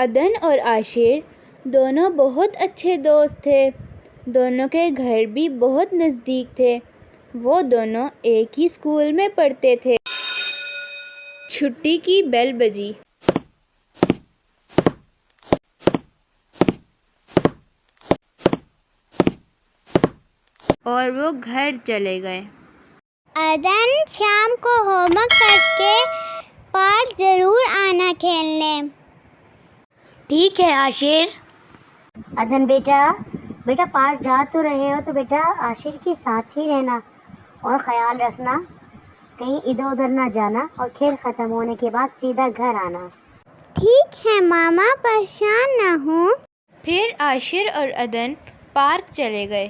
عدن اور عاشر دونوں بہت اچھے دوست تھے۔ دونوں کے گھر بھی بہت نزدیک تھے۔ وہ دونوں ایک ہی اسکول میں پڑھتے تھے۔ چھٹی کی بیل بجی اور وہ گھر چلے گئے۔ عدن شام کو ہوم ورک کر کے پارک ضرور آنا کھیلنے۔ ٹھیک ہے عاشر۔ عدن بیٹا پارک جا تو رہے ہو تو بیٹا عاشر کے ساتھ ہی رہنا اور خیال رکھنا کہیں ادھر ادھر نہ جانا، اور کھیل ختم ہونے کے بعد سیدھا گھر آنا۔ ٹھیک ہے ماما، پریشان نہ ہوں۔ پھر عاشر اور عدن پارک چلے گئے۔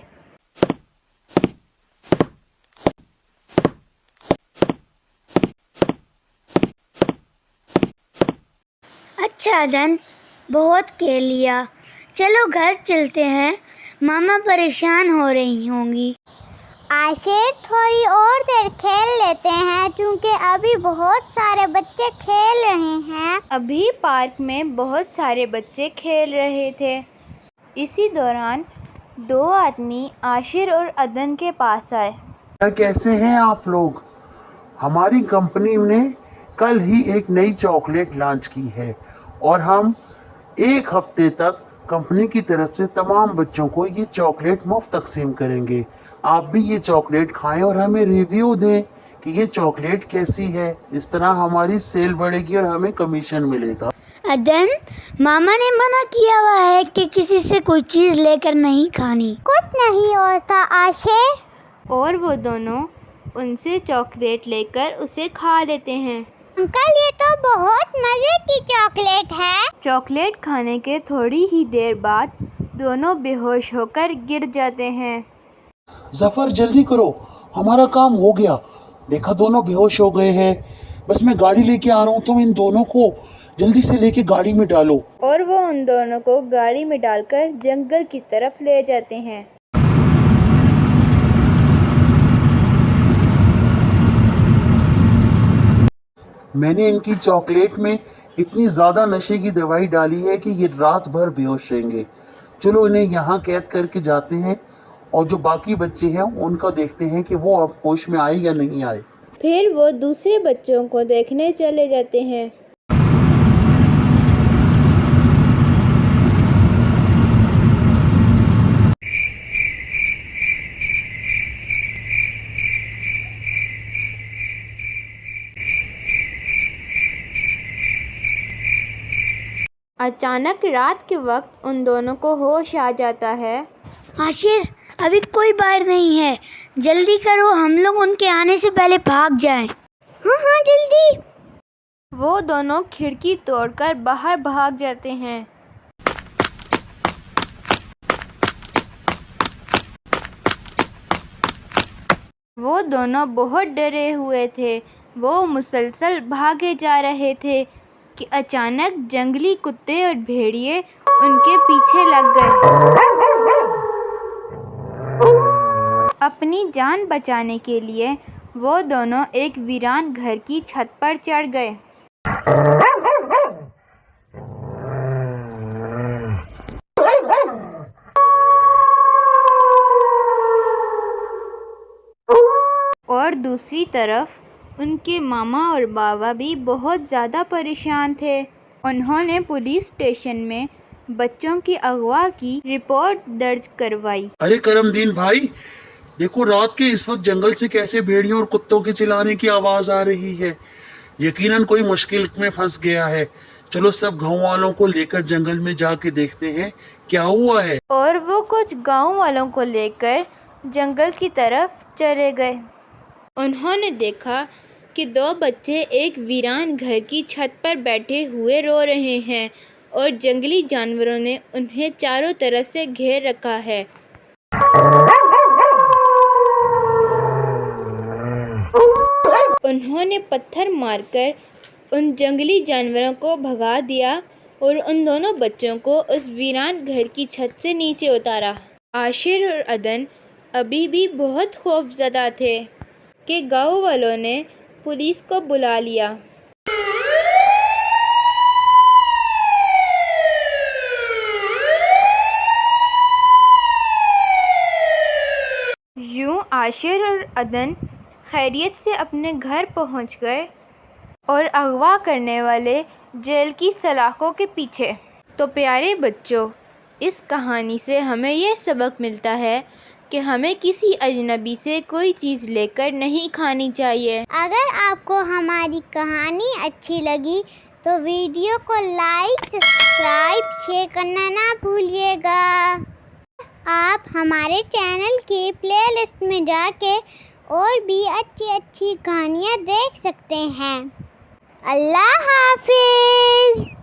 اچھا عدن، بہت کھیل لیا، چلو گھر چلتے ہیں، ماما پریشان ہو رہی ہوں گی۔ عاشر تھوڑی اور دیر کھیل لیتے ہیں کیونکہ ابھی بہت سارے بچے کھیل رہے ہیں۔ ابھی پارک میں بہت سارے بچے کھیل رہے تھے۔ اسی دوران دو آدمی عاشر اور عدن کے پاس آئے۔ کیسے ہیں آپ لوگ؟ ہماری کمپنی نے کل ہی ایک نئی چاکلیٹ لانچ کی ہے اور ہم ایک ہفتے تک کمپنی کی طرف سے تمام بچوں کو یہ چاکلیٹ مفت تقسیم کریں گے۔ آپ بھی یہ چاکلیٹ کھائیں اور ہمیں ریویو دیں کہ یہ چاکلیٹ کیسی ہے۔ اس طرح ہماری سیل بڑھے گی اور ہمیں کمیشن ملے گا۔ عدن، ماما نے منع کیا ہوا ہے کہ کسی سے کوئی چیز لے کر نہیں کھانی۔ کچھ نہیں ہوتا عاشر۔ اور وہ دونوں ان سے چاکلیٹ لے کر اسے کھا لیتے ہیں۔ انکل، یہ تو بہت مزے کی چاکلیٹ ہے۔ چاکلیٹ کھانے کے تھوڑی ہی دیر بعد دونوں بے ہوش ہو کر گر جاتے ہیں۔ ظفر جلدی کرو، ہمارا کام ہو گیا۔ دیکھا دونوں بے ہوش ہو گئے ہیں، بس میں گاڑی لے کے آ رہا ہوں، تم ان دونوں کو جلدی سے لے کے گاڑی میں ڈالو۔ اور وہ ان دونوں کو گاڑی میں ڈال کر جنگل کی طرف لے جاتے ہیں۔ میں نے ان کی چاکلیٹ میں اتنی زیادہ نشے کی دوائی ڈالی ہے کہ یہ رات بھر بے ہوش رہیں گے۔ چلو انہیں یہاں قید کر کے جاتے ہیں اور جو باقی بچے ہیں ان کا دیکھتے ہیں کہ وہ اب ہوش میں آئے یا نہیں آئے۔ پھر وہ دوسرے بچوں کو دیکھنے چلے جاتے ہیں۔ اچانک رات کے وقت ان دونوں کو ہوش آ جاتا ہے۔ عاشر، ابھی کوئی باہر نہیں ہے، جلدی کرو، ہم لوگ ان کے آنے سے پہلے بھاگ جائیں۔ ہاں جلدی۔ وہ دونوں کھڑکی توڑ کر باہر بھاگ جاتے ہیں۔ وہ دونوں بہت ڈرے ہوئے تھے۔ وہ مسلسل بھاگے جا رہے تھے کہ اچانک جنگلی کتے اور بھیڑیے ان کے پیچھے لگ گئے۔ اپنی جان بچانے کے لیے وہ دونوں ایک ویران گھر کی چھت پر چڑھ گئے۔ اور دوسری طرف ان کے ماما اور بابا بھی بہت زیادہ پریشان تھے۔ انہوں نے پولیس اسٹیشن میں بچوں کی اغوا کی رپورٹ درج کروائی۔ ارے کرم دین بھائی، دیکھو رات کے اس وقت جنگل سے کیسے بھیڑیوں اور کتوں کے چلانے کی آواز آ رہی ہے۔ یقیناً کوئی مشکل میں پھنس گیا ہے۔ چلو سب گاؤں والوں کو لے کر جنگل میں جا کے دیکھتے ہیں کیا ہوا ہے۔ اور وہ کچھ گاؤں والوں کو لے کر جنگل کی طرف چلے گئے۔ انہوں نے دیکھا کہ دو بچے ایک ویران گھر کی چھت پر بیٹھے ہوئے رو رہے ہیں اور جنگلی جانوروں نے انہیں چاروں طرف سے گھیر رکھا ہے۔ انہوں نے پتھر مار کر ان جنگلی جانوروں کو بھگا دیا اور ان دونوں بچوں کو اس ویران گھر کی چھت سے نیچے اتارا۔ عاشر اور عدن ابھی بھی بہت خوف زدہ تھے کہ گاؤں والوں نے پولیس کو بلا لیا۔ عاشر اور عدن خیریت سے اپنے گھر پہنچ گئے اور اغوا کرنے والے جیل کی سلاخوں کے پیچھے۔ تو پیارے بچوں، اس کہانی سے ہمیں یہ سبق ملتا ہے کہ ہمیں کسی اجنبی سے کوئی چیز لے کر نہیں کھانی چاہیے۔ اگر آپ کو ہماری کہانی اچھی لگی تو ویڈیو کو لائک، سبسکرائب، شیئر کرنا نہ بھولیے گا۔ آپ ہمارے چینل کی پلے لسٹ میں جا کے اور بھی اچھی کہانیاں دیکھ سکتے ہیں۔ اللہ حافظ۔